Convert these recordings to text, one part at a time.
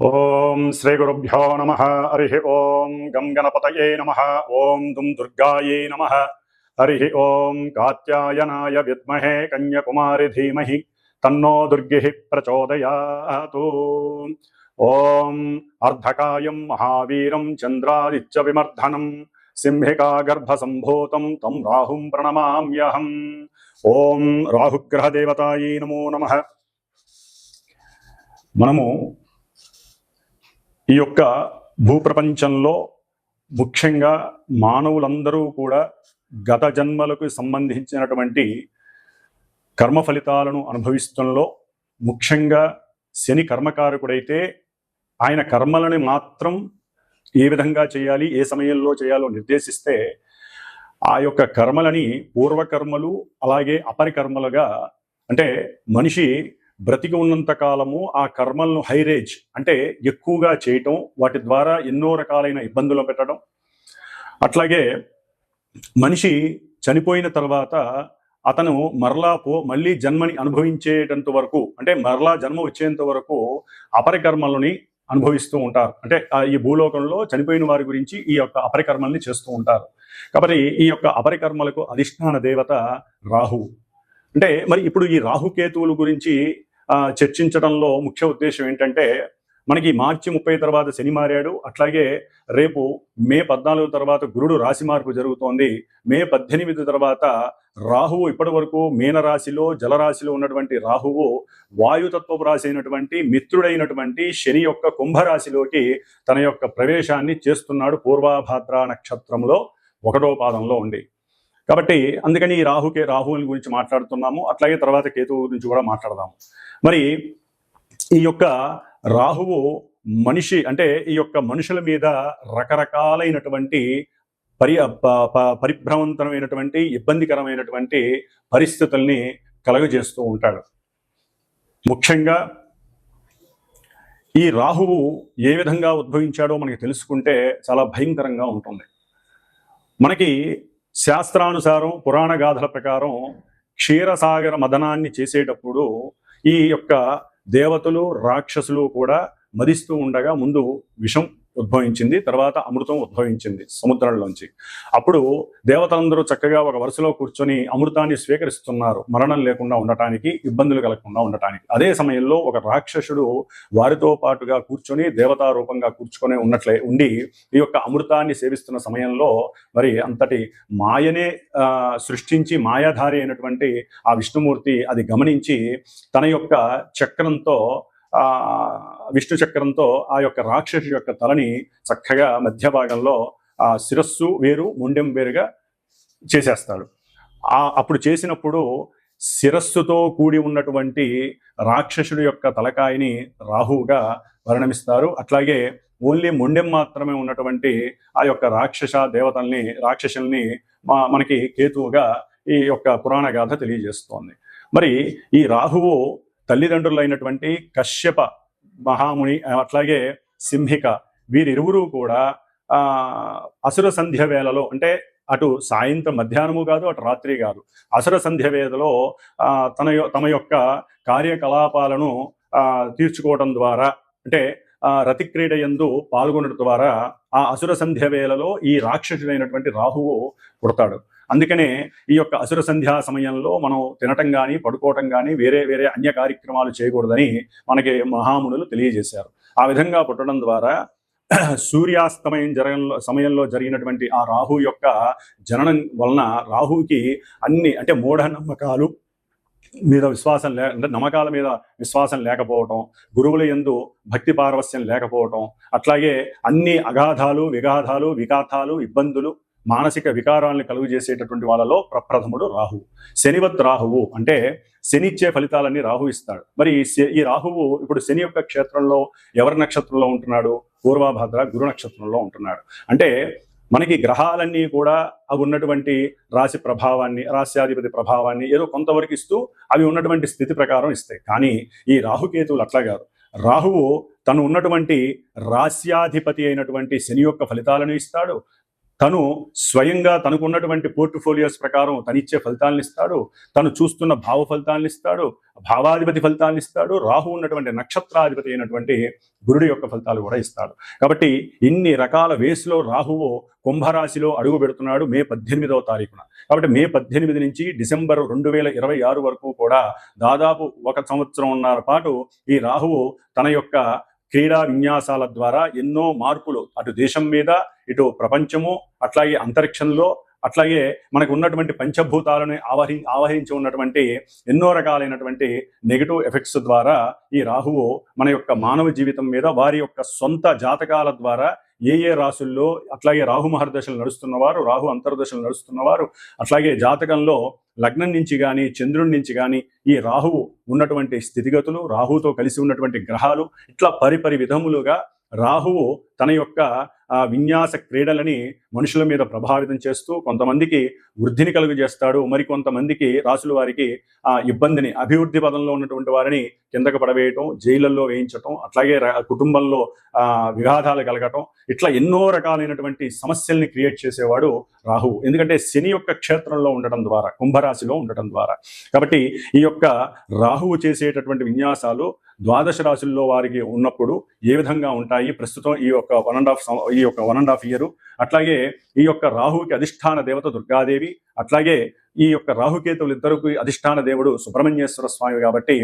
ఓం శ్రీ గురుభ్యో నమ. హరి ఓం గం గణపతయే నమ. ఓం దుం దుర్గాయే నమ. హరి ఓం కాత్యాయనాయ విద్మహే కన్యకుమారి ధీమహి తన్నో దుర్గిః ప్రచోదయాతు. ఓం అర్ధకాయం మహావీరం చంద్రాదిత్య విమర్ధనం సింహికా గర్భసంభూతం తం రాహుం ప్రణమామ్యహం. ఓం రాహుగ్రహ దేవతాయే నమో నమః. మనము ఈ యొక్క భూప్రపంచంలో ముఖ్యంగా మానవులందరూ కూడా గత జన్మలకు సంబంధించినటువంటి కర్మ ఫలితాలను అనుభవిస్తుంలో ముఖ్యంగా శని కర్మకారకుడైతే ఆయన కర్మలను మాత్రం ఏ విధంగా చేయాలి, ఏ సమయంలో చేయాలో నిర్దేశిస్తే ఆ యొక్క కర్మలని పూర్వకర్మలు అలాగే అపరికర్మలుగా, అంటే మనిషి బ్రతికి ఉన్నంత కాలము ఆ కర్మలను హైరేజ్ అంటే ఎక్కువగా చేయటం, వాటి ద్వారా ఎన్నో రకాలైన ఇబ్బందులు పెట్టడం, అట్లాగే మనిషి చనిపోయిన తర్వాత అతను మళ్ళీ జన్మని అనుభవించేటంత వరకు, అంటే మరలా జన్మ వచ్చేంత వరకు అపరికర్మలని అనుభవిస్తూ ఉంటారు. అంటే ఈ భూలోకంలో చనిపోయిన వారి గురించి ఈ యొక్క అపరికర్మల్ని చేస్తూ ఉంటారు. కాబట్టి ఈ యొక్క అపరికర్మలకు అధిష్టాన దేవత రాహువు. అంటే మరి ఇప్పుడు ఈ రాహుకేతువుల గురించి చర్చించడంలో ముఖ్య ఉద్దేశం ఏంటంటే, మనకి మార్చి 30 తర్వాత శని మారాడు, అట్లాగే రేపు మే 14 తర్వాత గురుడు రాశి మార్పు జరుగుతోంది. మే 18 తర్వాత రాహువు ఇప్పటి వరకు మీనరాశిలో జలరాశిలో ఉన్నటువంటి రాహువు వాయుతత్వపు రాశి అయినటువంటి మిత్రుడైనటువంటి శని యొక్క కుంభరాశిలోకి తన యొక్క ప్రవేశాన్ని చేస్తున్నాడు, పూర్వాభాద్ర నక్షత్రంలో 1వ పాదంలో ఉండి. కాబట్టి అందుకని ఈ రాహువుని గురించి మాట్లాడుతున్నాము. అట్లాగే తర్వాత కేతువు గురించి కూడా మాట్లాడదాము. మరి ఈ యొక్క రాహువు అంటే ఈ యొక్క మనుషుల మీద రకరకాలైనటువంటి పరిభ్రమంతరమైనటువంటి ఇబ్బందికరమైనటువంటి పరిస్థితుల్ని కలుగజేస్తూ ఉంటాడు. ముఖ్యంగా ఈ రాహువు ఏ విధంగా ఉద్భవించాడో మనకి తెలుసుకుంటే చాలా భయంకరంగా ఉంటుంది. మనకి శాస్త్రానుసారం పురాణ గాథల ప్రకారం క్షీరసాగర మదనాన్ని చేసేటప్పుడు ఈ యొక్క దేవతలు రాక్షసులు కూడా మదిస్తూ ఉండగా ముందు విషం ఉద్భవించింది, తర్వాత అమృతం ఉద్భవించింది సముద్రంలోంచి. అప్పుడు దేవతలందరూ చక్కగా ఒక వరుసలో కూర్చొని అమృతాన్ని స్వీకరిస్తున్నారు, మరణం లేకుండా ఉండటానికి, ఇబ్బందులు కలగకుండా ఉండటానికి. అదే సమయంలో ఒక రాక్షసుడు వారితో పాటుగా కూర్చొని దేవతా రూపంగా కూర్చొని ఉండి ఈ యొక్క అమృతాన్ని సేవిస్తున్న సమయంలో మరి అంతటి మాయనే సృష్టించి మాయాధారి అయినటువంటి ఆ విష్ణుమూర్తి అది గమనించి తన యొక్క చక్రంతో విష్ణు చక్రంతో ఆ యొక్క రాక్షసు యొక్క తలని చక్కగా మధ్య భాగంలో ఆ శిరస్సు వేరు మొండెం వేరుగా చేసేస్తాడు. అప్పుడు చేసినప్పుడు శిరస్సుతో కూడి ఉన్నటువంటి రాక్షసుడి యొక్క తలకాయని రాహువుగా పరిణమిస్తారు. అట్లాగే ఓన్లీ మొండెం మాత్రమే ఉన్నటువంటి ఆ యొక్క రాక్షసుల్ని మనకి కేతువుగా ఈ యొక్క పురాణ గాథ తెలియజేస్తోంది. మరి ఈ రాహువు తల్లిదండ్రులైనటువంటి కశ్యప మహాముని అట్లాగే సింహిక వీరిరువురు కూడా అసుర సంధ్య వేళలో, అంటే అటు సాయంత్రం మధ్యాహ్నము కాదు, అటు రాత్రి కాదు, అసుర సంధ్య వేళలో తమ యొక్క కార్యకలాపాలను తీర్చుకోవడం ద్వారా, అంటే రతిక్రీడ యందు పాల్గొనడం ద్వారా ఆ అసుర సంధ్య వేళలో ఈ రాక్షసుడైనటువంటి రాహువు పుడతాడు. అందుకనే ఈ యొక్క అసుర సంధ్యా సమయంలో మనం తినటం కానీ పడుకోవటం కానీ వేరే అన్య కార్యక్రమాలు చేయకూడదని మనకి మహామునులు తెలియజేశారు. ఆ విధంగా పుట్టడం ద్వారా సూర్యాస్తమయం సమయంలో జరిగినటువంటి ఆ రాహు యొక్క జననం వలన రాహుకి అన్ని, అంటే మూఢనమ్మకాలు మీద విశ్వాసం అంటే నమ్మకాల మీద విశ్వాసం లేకపోవటం, గురువుల యందు భక్తి పారవస్యం లేకపోవటం, అట్లాగే అన్ని అగాధాలు విఘాతాలు ఇబ్బందులు మానసిక వికారాలను కలుగు చేసేటటువంటి వాళ్ళలో ప్రప్రథముడు రాహువు. శనివత్ రాహువు అంటే శని ఇచ్చే ఫలితాలన్నీ రాహు ఇస్తాడు. మరి ఈ రాహువు ఇప్పుడు శని యొక్క క్షేత్రంలో ఎవరి నక్షత్రంలో ఉంటున్నాడు? పూర్వభాద్ర గురు నక్షత్రంలో ఉంటున్నాడు. అంటే మనకి గ్రహాలన్నీ కూడా అవి ఉన్నటువంటి రాశి ప్రభావాన్ని, రాశ్యాధిపతి ప్రభావాన్ని ఏదో కొంతవరకు ఇస్తూ అవి ఉన్నటువంటి స్థితి ప్రకారం ఇస్తాయి. కానీ ఈ రాహుకేతువులు అట్లా కాదు. రాహువు తను ఉన్నటువంటి రాశ్యాధిపతి అయినటువంటి శని యొక్క ఫలితాలను ఇస్తాడు, తను స్వయంగా తనకున్నటువంటి పోర్ట్ఫోలియోస్ ప్రకారం తనిచ్చే ఫలితాలను ఇస్తాడు, తను చూస్తున్న భావ ఫలితాలను ఇస్తాడు, భావాధిపతి ఫలితాలను ఇస్తాడు, రాహు ఉన్నటువంటి నక్షత్రాధిపతి అయినటువంటి గురుడి యొక్క ఫలితాలు కూడా ఇస్తాడు. కాబట్టి ఇన్ని రకాల వేస్లో రాహువు కుంభరాశిలో అడుగు పెడుతున్నాడు మే 18వ తారీఖున. కాబట్టి మే 18 నుంచి డిసెంబర్ 2026 వరకు కూడా దాదాపు 1 సంవత్సరంన్నర పాటు ఈ రాహువు తన యొక్క క్రీడా విన్యాసాల ద్వారా ఎన్నో మార్పులు అటు దేశం మీద, ఇటు ప్రపంచము, అట్లాగే అంతరిక్షంలో, అట్లాగే మనకు ఉన్నటువంటి పంచభూతాలను ఆవహించి ఉన్నటువంటి ఎన్నో రకాలైనటువంటి నెగిటివ్ ఎఫెక్ట్స్ ద్వారా ఈ రాహువు మన యొక్క మానవ జీవితం మీద వారి యొక్క సొంత జాతకాల ద్వారా ఏ రాశుల్లో, అట్లాగే రాహు మహర్దశలు నడుస్తున్నవారు, రాహు అంతర్దశలు నడుస్తున్నవారు, అట్లాగే జాతకంలో లగ్నం నుంచి కానీ చంద్రుడి నుంచి కానీ ఈ రాహువు ఉన్నటువంటి స్థితిగతులు, రాహుతో కలిసి ఉన్నటువంటి గ్రహాలు, ఇట్లా పరిపరి విధములుగా రాహువు తన యొక్క విన్యాస క్రీడలని మనుషుల మీద ప్రభావితం చేస్తూ కొంతమందికి వృద్ధిని కలుగజేస్తాడు, మరికొంతమందికి రాసుల వారికి ఇబ్బందిని, అభివృద్ధి పదంలో ఉన్నటువంటి వారిని కిందకు పడవేయటం, జైళ్ళల్లో వేయించటం, అట్లాగే కుటుంబంలో విఘాతాలు కలగటం, ఇట్లా ఎన్నో రకాలైనటువంటి సమస్యల్ని క్రియేట్ చేసేవాడు రాహువు. ఎందుకంటే శని యొక్క క్షేత్రంలో ఉండటం ద్వారా, కుంభరాశిలో ఉండటం ద్వారా. కాబట్టి ఈ యొక్క రాహువు చేసేటటువంటి విన్యాసాలు ద్వాదశ రాశుల్లో వారికి ఉన్నప్పుడు ఏ విధంగా ఉంటాయి ప్రస్తుతం ఈ యొక్క 1.5 ఇయర్. అట్లాగే ఈ యొక్క రాహువుకి అధిష్టాన దేవత దుర్గాదేవి, అట్లాగే ఈ యొక్క రాహుకేతువులు ఇద్దరికి అధిష్టాన దేవుడు సుబ్రహ్మణ్యేశ్వర స్వామి. కాబట్టి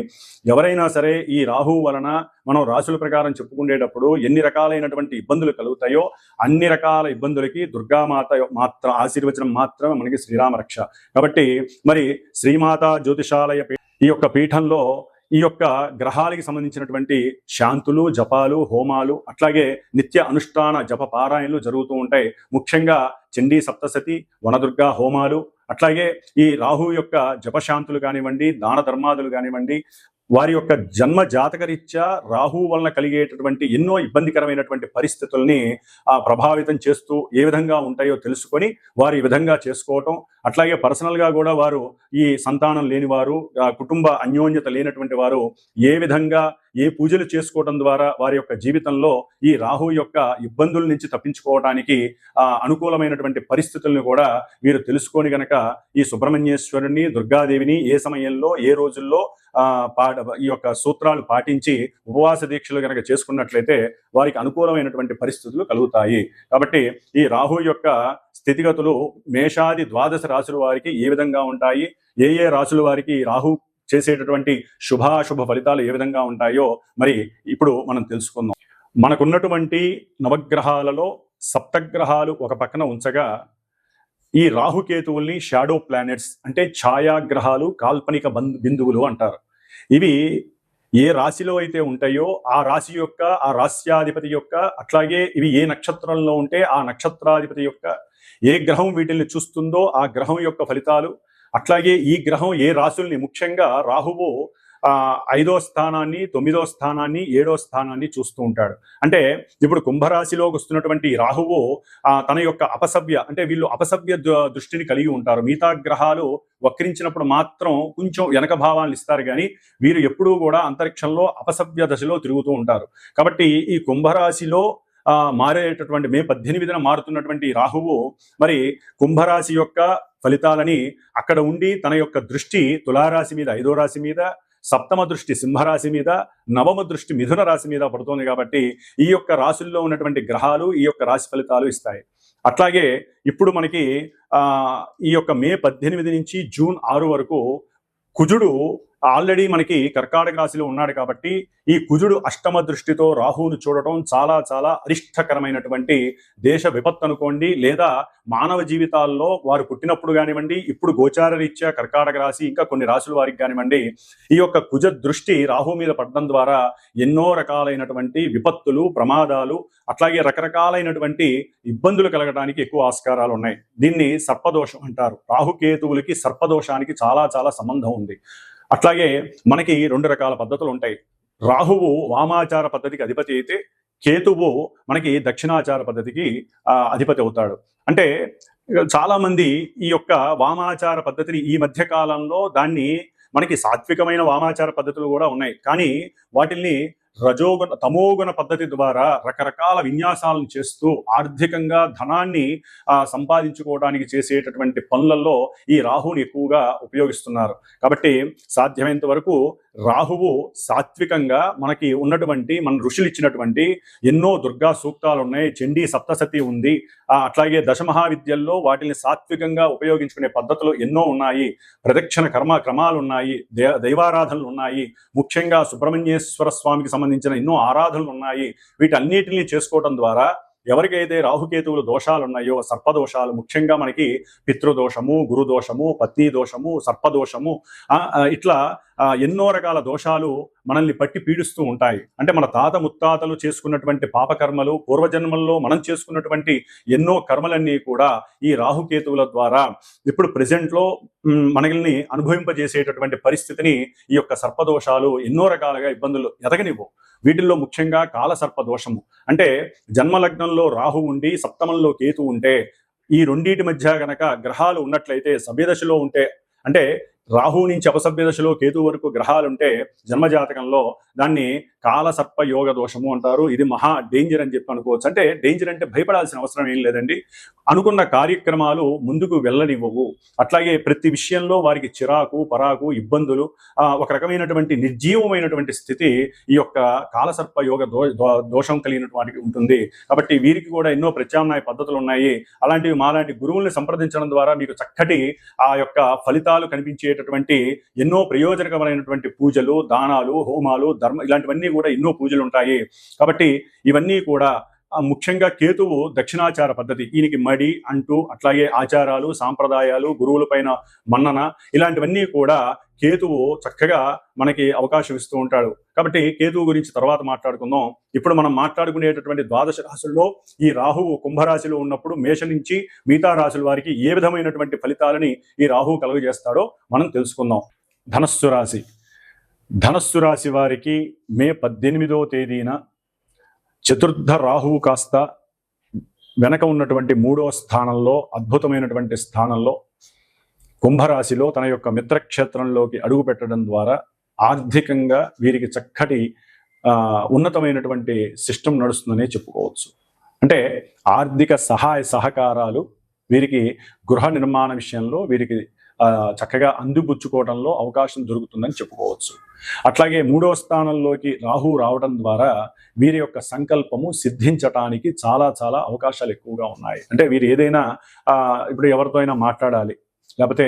ఎవరైనా సరే ఈ రాహువు వలన మనం రాశుల ప్రకారం చెప్పుకునేటప్పుడు ఎన్ని రకాలైనటువంటి ఇబ్బందులు కలుగుతాయో అన్ని రకాల ఇబ్బందులకి దుర్గామాత మాత్రం ఆశీర్వచనం మాత్రమే మనకి శ్రీరామ రక్ష. కాబట్టి మరి శ్రీమాత జ్యోతిషాలయ ఈ యొక్క పీఠంలో ఈ యొక్క గ్రహాలకి సంబంధించినటువంటి శాంతులు, జపాలు, హోమాలు, అట్లాగే నిత్య అనుష్ఠాన జప పారాయణలు జరుగుతూ ఉంటాయి. ముఖ్యంగా చండీ సప్తశతి, వనదుర్గా హోమాలు, అట్లాగే ఈ రాహు యొక్క జపశాంతులు కానివ్వండి, దాన ధర్మాదులు కానివ్వండి, వారి యొక్క జన్మ జాతకరీత్యా రాహు వలన కలిగేటటువంటి ఎన్నో ఇబ్బందికరమైనటువంటి పరిస్థితుల్ని ప్రభావితం చేస్తూ ఏ విధంగా ఉంటాయో తెలుసుకొని వారు ఈ విధంగా చేసుకోవటం, అట్లాగే పర్సనల్గా కూడా వారు ఈ సంతానం లేనివారు, కుటుంబ అన్యోన్యత లేనటువంటి వారు ఏ విధంగా ఏ పూజలు చేసుకోవడం ద్వారా వారి యొక్క జీవితంలో ఈ రాహు యొక్క ఇబ్బందుల నుంచి తప్పించుకోవడానికి అనుకూలమైనటువంటి పరిస్థితులను కూడా వీరు తెలుసుకొని గనక ఈ సుబ్రహ్మణ్యేశ్వరుని, దుర్గాదేవిని ఏ సమయంలో ఏ రోజుల్లో ఈ యొక్క సూత్రాలు పాటించి ఉపవాస దీక్షలు గనక చేసుకున్నట్లయితే వారికి అనుకూలమైనటువంటి పరిస్థితులు కలుగుతాయి. కాబట్టి ఈ రాహు యొక్క స్థితిగతులు మేషాది ద్వాదశ రాశుల వారికి ఏ విధంగా ఉంటాయి, ఏ రాశుల వారికి రాహు చేసేటటువంటి శుభాశుభ ఫలితాలు ఏ విధంగా ఉంటాయో మరి ఇప్పుడు మనం తెలుసుకుందాం. మనకున్నటువంటి నవగ్రహాలలో సప్తగ్రహాలు ఒక పక్కన ఉంచగా ఈ రాహుకేతువుల్ని షాడో ప్లానెట్స్ అంటే ఛాయాగ్రహాలు, కాల్పనిక బిందువులు అంటారు. ఇవి ఏ రాశిలో అయితే ఉంటాయో ఆ రాశి యొక్క, ఆ రాశ్యాధిపతి యొక్క, అట్లాగే ఇవి ఏ నక్షత్రంలో ఉంటే ఆ నక్షత్రాధిపతి యొక్క, ఏ గ్రహం వీటిని చూస్తుందో ఆ గ్రహం యొక్క ఫలితాలు, అట్లాగే ఈ గ్రహం ఏ రాశుల్ని, ముఖ్యంగా రాహువు 5వ స్థానాన్ని, 9వ స్థానాన్ని, 7వ స్థానాన్ని చూస్తూ ఉంటాడు. అంటే ఇప్పుడు కుంభరాశిలోకి వస్తున్నటువంటి రాహువు తన యొక్క అపసవ్య, అంటే వీళ్ళు అపసవ్య దృష్టిని కలిగి ఉంటారు. మిగతా గ్రహాలు వక్రించినప్పుడు మాత్రం కొంచెం వెనక భావాలను ఇస్తారు, కానీ వీరు ఎప్పుడూ కూడా అంతరిక్షంలో అపసవ్య దశలో తిరుగుతూ ఉంటారు. కాబట్టి ఈ కుంభరాశిలో మారేటటువంటి మే 18న మారుతున్నటువంటి రాహువు మరి కుంభరాశి యొక్క ఫలితాలని అక్కడ ఉండి తన యొక్క దృష్టి తులారాశి మీద, 5వ రాశి మీద, సప్తమ దృష్టి సింహరాశి మీద, నవమ దృష్టి మిథున రాశి మీద పడుతోంది. కాబట్టి ఈ యొక్క రాశుల్లో ఉన్నటువంటి గ్రహాలు ఈ యొక్క రాశి ఫలితాలు ఇస్తాయి. అట్లాగే ఇప్పుడు మనకి ఈ యొక్క మే 18 నుంచి జూన్ 6 వరకు కుజుడు ఆల్రెడీ మనకి కర్కాటక రాశిలో ఉన్నాడు. కాబట్టి ఈ కుజుడు అష్టమ దృష్టితో రాహువును చూడటం చాలా చాలా అరిష్టకరమైనటువంటి దేశ విపత్తు అనుకోండి, లేదా మానవ జీవితాల్లో వారు పుట్టినప్పుడు కానివ్వండి, ఇప్పుడు గోచార రీత్యా కర్కాటక రాశి ఇంకా కొన్ని రాశుల వారికి కానివ్వండి, ఈ యొక్క కుజ దృష్టి రాహు మీద పడడం ద్వారా ఎన్నో రకాలైనటువంటి విపత్తులు, ప్రమాదాలు, అట్లాగే రకరకాలైనటువంటి ఇబ్బందులు కలగడానికి ఎక్కువ ఆస్కారాలు ఉన్నాయి. దీన్ని సర్పదోషం అంటారు. రాహుకేతువులకి సర్పదోషానికి చాలా చాలా సంబంధం ఉంది. అట్లాగే మనకి 2 రకాల పద్ధతులు ఉంటాయి. రాహువు వామాచార పద్ధతికి అధిపతి అయితే కేతువు మనకి దక్షిణాచార పద్ధతికి అధిపతి అవుతాడు. అంటే చాలా మంది ఈ యొక్క వామాచార పద్ధతిని ఈ మధ్య కాలంలో దాన్ని మనకి సాత్వికమైన వామాచార పద్ధతులు కూడా ఉన్నాయి, కానీ వాటిల్ని తమోగుణ పద్ధతి ద్వారా రకరకాల విన్యాసాలను చేస్తూ ఆర్థికంగా ధనాన్ని సంపాదించుకోవడానికి చేసేటటువంటి పనులలో ఈ రాహుని ఎక్కువగా ఉపయోగిస్తున్నారు. కాబట్టి సాధ్యమైనంత వరకు రాహువు సాత్వికంగా మనకి ఉన్నటువంటి మన ఋషులు ఇచ్చినటువంటి ఎన్నో దుర్గా సూక్తాలు ఉన్నాయి, చండీ సప్తసతి ఉంది, అట్లాగే దశమహావిద్యల్లో వాటిని సాత్వికంగా ఉపయోగించుకునే పద్ధతులు ఎన్నో ఉన్నాయి, ప్రదక్షిణ క్రమాలు ఉన్నాయి, దైవారాధనలు ఉన్నాయి, ముఖ్యంగా సుబ్రహ్మణ్యేశ్వర స్వామికి సంబంధించిన ఎన్నో ఆరాధనలు ఉన్నాయి. వీటన్నిటిని చేసుకోవడం ద్వారా ఎవరికైతే రాహుకేతువులు దోషాలు ఉన్నాయో, సర్పదోషాలు, ముఖ్యంగా మనకి పితృదోషము, గురుదోషము, పత్ని దోషము, సర్పదోషము, ఇట్లా ఎన్నో రకాల దోషాలు మనల్ని పట్టి పీడిస్తూ ఉంటాయి. అంటే మన తాత ముత్తాతలు చేసుకున్నటువంటి పాపకర్మలు, పూర్వజన్మల్లో మనం చేసుకున్నటువంటి ఎన్నో కర్మలన్నీ కూడా ఈ రాహుకేతువుల ద్వారా ఇప్పుడు ప్రెజెంట్లో మనల్ని అనుభవింపజేసేటటువంటి పరిస్థితిని ఈ యొక్క సర్పదోషాలు ఎన్నో రకాలుగా ఇబ్బందులు ఎదగనివ్వు. వీటిల్లో ముఖ్యంగా కాలసర్ప దోషము, అంటే జన్మలగ్నంలో రాహు ఉండి సప్తమంలో కేతు ఉంటే, ఈ రెండింటి మధ్య గనక గ్రహాలు ఉన్నట్లయితే, సభ్యదశలో ఉంటే, అంటే రాహు నుంచి అపసభ్య దశలో కేతు వరకు గ్రహాలుంటే జన్మజాతకంలో దాన్ని కాలసర్ప యోగ దోషము అంటారు. ఇది మహా డేంజర్ అని చెప్పి అనుకోవచ్చు. అంటే డేంజర్ అంటే భయపడాల్సిన అవసరం ఏం లేదండి. అనుకున్న కార్యక్రమాలు ముందుకు వెళ్ళనివ్వవు. అట్లాగే ప్రతి విషయంలో వారికి చిరాకు, పరాకు, ఇబ్బందులు, ఒక రకమైనటువంటి నిర్జీవమైనటువంటి స్థితి ఈ యొక్క కాలసర్ప యోగ దోషం కలిగినటువంటి ఉంటుంది. కాబట్టి వీరికి కూడా ఎన్నో ప్రత్యామ్నాయ పద్ధతులు ఉన్నాయి. అలాంటివి మాలాంటి గురువుల్ని సంప్రదించడం ద్వారా మీకు చక్కటి ఆ యొక్క ఫలితాలు కనిపించేటటువంటి ఎన్నో ప్రయోజనకరమైనటువంటి పూజలు, దానాలు, హోమాలు, ధర్మ ఇలాంటివన్నీ కూడా ఎన్నో పూజలు ఉంటాయి. కాబట్టి ఇవన్నీ కూడా ముఖ్యంగా కేతువు దక్షిణాచార పద్ధతి, ఈయనకి మడి అంటూ, అట్లాగే ఆచారాలు, సాంప్రదాయాలు, గురువుల పైన మన్నన, ఇలాంటివన్నీ కూడా కేతువు చక్కగా మనకి అవకాశం ఇస్తూ ఉంటాడు. కాబట్టి కేతువు గురించి తర్వాత మాట్లాడుకుందాం. ఇప్పుడు మనం మాట్లాడుకునేటటువంటి ద్వాదశ రాశుల్లో ఈ రాహువు కుంభరాశిలో ఉన్నప్పుడు మేష నుంచి మిగతా రాశుల వారికి ఏ విధమైనటువంటి ఫలితాలని ఈ రాహువు కలుగజేస్తాడో మనం తెలుసుకుందాం. ధనస్సు రాశి వారికి మే 18వ తేదీన చతుర్థ రాహువు కాస్త వెనక ఉన్నటువంటి 3వ స్థానంలో, అద్భుతమైనటువంటి స్థానంలో కుంభరాశిలో తన యొక్క మిత్రక్షేత్రంలోకి అడుగు పెట్టడం ద్వారా ఆర్థికంగా వీరికి చక్కటి ఉన్నతమైనటువంటి సిస్టమ్ నడుస్తుందనే చెప్పుకోవచ్చు. అంటే ఆర్థిక సహాయ సహకారాలు వీరికి గృహ నిర్మాణ విషయంలో వీరికి చక్కగా అందిపుచ్చుకోవడంలో అవకాశం దొరుకుతుందని చెప్పుకోవచ్చు. అట్లాగే 3వ స్థానంలోకి రాహు రావడం ద్వారా వీరి యొక్క సంకల్పము సిద్ధించటానికి చాలా చాలా అవకాశాలు ఎక్కువగా ఉన్నాయి. అంటే వీరు ఏదైనా ఇప్పుడు ఎవరితో అయినా మాట్లాడాలి, లేకపోతే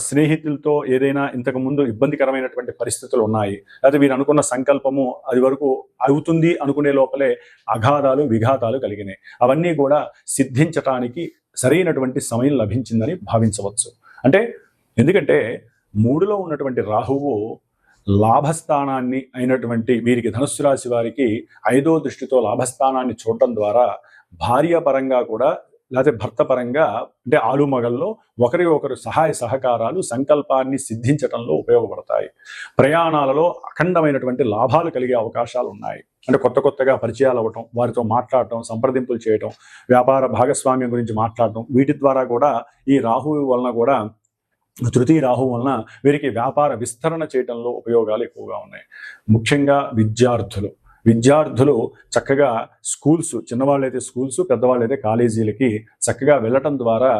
స్నేహితులతో ఏదైనా ఇంతకు ముందు ఇబ్బందికరమైనటువంటి పరిస్థితులు ఉన్నాయి, లేకపోతే వీరు అనుకున్న సంకల్పము అది వరకు అవుతుంది అనుకునే లోపలే అఘాతాలు, విఘాతాలు కలిగినాయి. అవన్నీ కూడా సిద్ధించటానికి సరైనటువంటి సమయం లభించిందని భావించవచ్చు. అంటే ఎందుకంటే 3లో ఉన్నటువంటి రాహువు లాభస్థానాన్ని అయినటువంటి వీరికి ధనుస్సు రాశి వారికి 5వ దృష్టితో లాభస్థానాన్ని చూడటం ద్వారా భార్యాపరంగా కూడా, లేకపోతే భర్త పరంగా, అంటే ఆలుమగల్లో ఒకరి ఒకరు సహాయ సహకారాలు సంకల్పాన్ని సిద్ధించటంలో ఉపయోగపడతాయి. ప్రయాణాలలో అఖండమైనటువంటి లాభాలు కలిగే అవకాశాలు ఉన్నాయి. అంటే కొత్తగా పరిచయాలు అవ్వటం, వారితో మాట్లాడటం, సంప్రదింపులు చేయటం, వ్యాపార భాగస్వామ్యం గురించి మాట్లాడటం, వీటి ద్వారా కూడా ఈ రాహువు వలన కూడా, తృతీయ రాహు వలన వీరికి వ్యాపార విస్తరణ చేయటంలో ఉపయోగాలు ఎక్కువగా ఉన్నాయి. ముఖ్యంగా విద్యార్థులు చక్కగా స్కూల్స్, చిన్నవాళ్ళైతే స్కూల్స్, పెద్దవాళ్ళైతే కాలేజీలకి చక్కగా వెళ్ళటం ద్వారా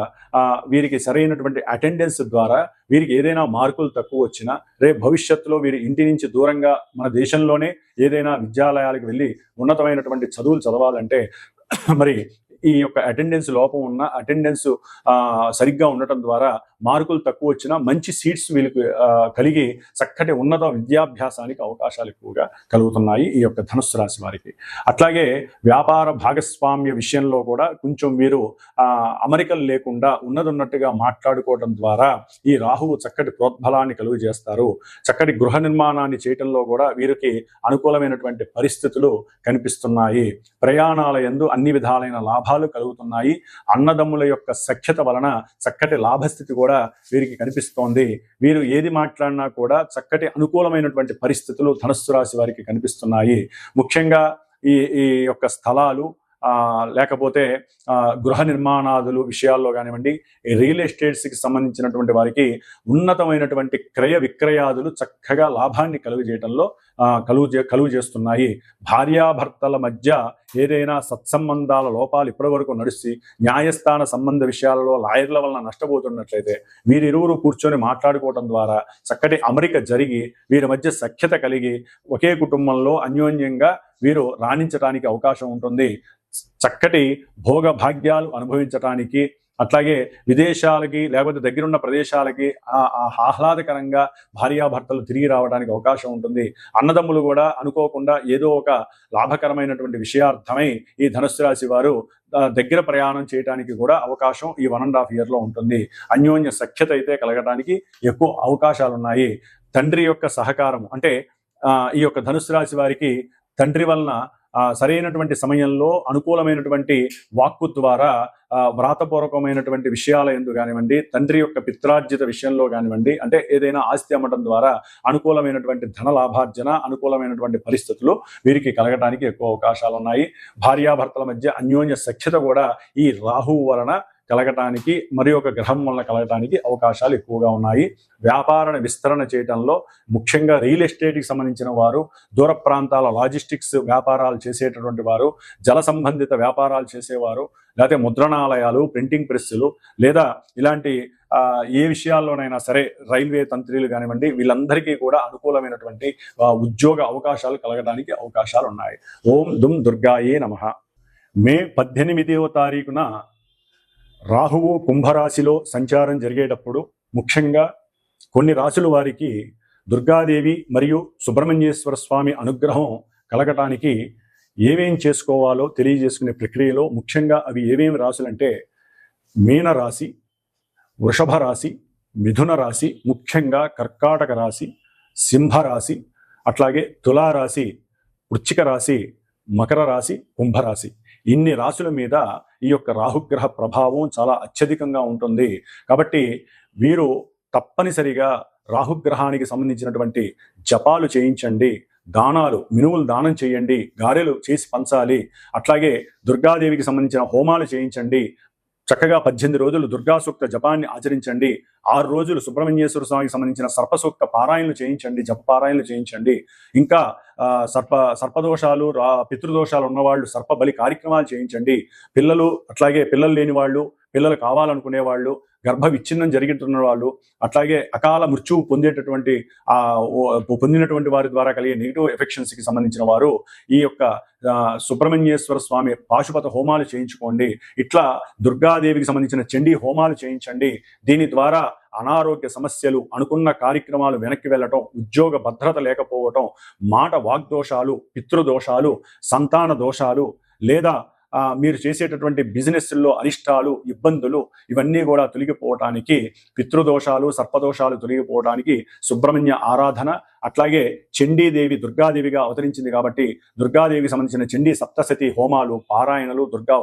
వీరికి సరైనటువంటి అటెండెన్స్ ద్వారా వీరికి ఏదైనా మార్కులు తక్కువ వచ్చినా రేపు భవిష్యత్తులో వీరి ఇంటి నుంచి దూరంగా మన దేశంలోనే ఏదైనా విద్యాలయాలకు వెళ్ళి ఉన్నతమైనటువంటి చదువులు చదవాలంటే మరి ఈ యొక్క అటెండెన్స్ లోపం ఉన్న, అటెండెన్స్ సరిగ్గా ఉండటం ద్వారా మార్కులు తక్కువ వచ్చినా మంచి సీట్స్ వీళ్ళకి కలిగి చక్కటి ఉన్నత విద్యాభ్యాసానికి అవకాశాలు ఎక్కువగా కలుగుతున్నాయి ఈ యొక్క ధనుస్సు రాశి వారికి. అట్లాగే వ్యాపార భాగస్వామ్య విషయంలో కూడా కొంచెం వీరు అమరికలు లేకుండా ఉన్నట్టుగా మాట్లాడుకోవడం ద్వారా ఈ రాహువు చక్కటి ప్రోద్బలాన్ని కలుగు చేస్తారు. చక్కటి గృహ నిర్మాణాన్ని చేయటంలో కూడా వీరికి అనుకూలమైనటువంటి పరిస్థితులు కనిపిస్తున్నాయి. ప్రయాణాల యందు అన్ని విధాలైన లాభాలు కలుగుతున్నాయి. అన్నదమ్ముల యొక్క సఖ్యత వలన చక్కటి లాభస్థితి కూడా వీరికి కనిపిస్తోంది. వీరు ఏది మాట్లాడినా కూడా చక్కటి అనుకూలమైనటువంటి పరిస్థితులు ధనుస్సు రాశి వారికి కనిపిస్తున్నాయి. ముఖ్యంగా ఈ యొక్క స్థలాలు, లేకపోతే గృహ నిర్మాణాదులు విషయాల్లో కానివ్వండి, రియల్ ఎస్టేట్స్కి సంబంధించినటువంటి వారికి ఉన్నతమైనటువంటి క్రయ విక్రయాదులు చక్కగా లాభాన్ని కలుగజేయడంలో కలుగు చేస్తున్నాయి. భార్యాభర్తల మధ్య ఏదైనా సత్సంబంధాల లోపాలు ఇప్పటివరకు నడిచి న్యాయస్థాన సంబంధ విషయాలలో లాయర్ల వలన నష్టపోతున్నట్లయితే వీరిరువురు కూర్చొని మాట్లాడుకోవడం ద్వారా చక్కటి అమరిక జరిగి వీరి మధ్య సఖ్యత కలిగి ఒకే కుటుంబంలో అన్యోన్యంగా వీరు రాణించడానికి అవకాశం ఉంటుంది. చక్కటి భోగ భాగ్యాలు అనుభవించటానికి, అట్లాగే విదేశాలకి లేకపోతే దగ్గరున్న ప్రదేశాలకి ఆహ్లాదకరంగా భార్యాభర్తలు తిరిగి రావడానికి అవకాశం ఉంటుంది. అన్నదమ్ములు కూడా అనుకోకుండా ఏదో ఒక లాభకరమైనటువంటి విషయార్థమై ఈ ధనుస్సు రాశి వారు దగ్గర ప్రయాణం చేయడానికి కూడా అవకాశం ఈ 1.5 year ఉంటుంది. అన్యోన్య సఖ్యత అయితే కలగడానికి ఎక్కువ అవకాశాలు ఉన్నాయి. తండ్రి యొక్క సహకారం అంటే ఈ యొక్క ధనుస్సు రాశి వారికి తండ్రి వలన సరైనటువంటి సమయంలో అనుకూలమైనటువంటి వాక్కు ద్వారా వ్రాతపూర్వకమైనటువంటి విషయాల యందు కానివ్వండి, తండ్రి యొక్క పిత్రార్జిత విషయంలో కానివ్వండి, అంటే ఏదైనా ఆస్తి అమ్మటం ద్వారా అనుకూలమైనటువంటి ధన లాభార్జన, అనుకూలమైనటువంటి పరిస్థితులు వీరికి కలగడానికి ఎక్కువ అవకాశాలు ఉన్నాయి. భార్యాభర్తల మధ్య అన్యోన్య సఖ్యత కూడా ఈ రాహువు వలన కలగటానికి, మరి ఒక గ్రహం వలన కలగటానికి అవకాశాలు ఎక్కువగా ఉన్నాయి. వ్యాపార విస్తరణ చేయడంలో ముఖ్యంగా రియల్ ఎస్టేట్కి సంబంధించిన వారు, దూర ప్రాంతాల లాజిస్టిక్స్ వ్యాపారాలు చేసేటటువంటి వారు, జల సంబంధిత వ్యాపారాలు చేసేవారు, లేకపోతే ముద్రణాలయాలు, ప్రింటింగ్ ప్రెస్సులు, లేదా ఇలాంటి ఏ విషయాల్లోనైనా సరే రైల్వే తంత్రీలు కానివ్వండి, వీళ్ళందరికీ కూడా అనుకూలమైనటువంటి ఉద్యోగ అవకాశాలు కలగడానికి అవకాశాలు ఉన్నాయి. ఓం దుమ్ దుర్గాయే నమః. మే 18వ తారీఖున రాహువు కుంభరాశిలో సంచారం జరిగేటప్పుడు ముఖ్యంగా కొన్ని రాశుల వారికి దుర్గాదేవి మరియు సుబ్రహ్మణ్యేశ్వర స్వామి అనుగ్రహం కలగటానికి ఏమేం చేసుకోవాలో తెలియజేసుకునే ప్రక్రియలో ముఖ్యంగా అవి ఏమేమి రాశులంటే మీనరాశి, వృషభ రాశి, మిథున రాశి, ముఖ్యంగా కర్కాటక రాశి, సింహరాశి, అట్లాగే తులారాశి, వృశ్చిక రాశి, మకర రాశి, కుంభరాశి. ఇన్ని రాశుల మీద ఈ యొక్క రాహుగ్రహ ప్రభావం చాలా అత్యధికంగా ఉంటుంది. కాబట్టి వీరు తప్పనిసరిగా రాహుగ్రహానికి సంబంధించినటువంటి జపాలు చేయించండి, దానాలు, మినుములు దానం చేయండి, గారెలు చేసి పంచాలి. అట్లాగే దుర్గాదేవికి సంబంధించిన హోమాలు చేయించండి. చక్కగా 18 రోజులు దుర్గా సూక్త జపాన్ని ఆచరించండి. 6 రోజులు సుబ్రహ్మణ్యేశ్వర స్వామికి సంబంధించిన సర్పసూక్త పారాయణలు చేయించండి, జప పారాయణలు చేయించండి. ఇంకా సర్పదోషాలు, పితృదోషాలు ఉన్నవాళ్ళు సర్ప బలి కార్యక్రమాలు చేయించండి. పిల్లలు, అట్లాగే పిల్లలు లేని వాళ్ళు, పిల్లలు కావాలనుకునే వాళ్ళు, గర్భ విచ్ఛిన్నం జరుగుతున్న వాళ్ళు, అట్లాగే అకాల మృత్యువు పొందినటువంటి వారి ద్వారా కలిగే నెగిటివ్ ఎఫెక్షన్స్కి సంబంధించిన వారు ఈ యొక్క సుబ్రహ్మణ్యేశ్వర స్వామి పాశుపత హోమాలు చేయించుకోండి. ఇట్లా దుర్గాదేవికి సంబంధించిన చండీ హోమాలు చేయించండి. దీని ద్వారా అనారోగ్య సమస్యలు, అనుకున్న కార్యక్రమాలు వెనక్కి వెళ్ళటం, ఉద్యోగ భద్రత లేకపోవటం, మాట వాగ్దోషాలు, పితృదోషాలు, సంతాన దోషాలు, లేదా మీరు చేసేటటువంటి బిజినెస్ల్లో అరిష్టాలు, ఇబ్బందులు ఇవన్నీ కూడా తొలగిపోవటానికి, పితృదోషాలు, సర్పదోషాలు తొలగిపోవడానికి సుబ్రహ్మణ్య ఆరాధన, అట్లాగే చండీదేవి దుర్గాదేవిగా అవతరించింది కాబట్టి దుర్గాదేవికి సంబంధించిన చండీ సప్తశతి హోమాలు, పారాయణలు, దుర్గా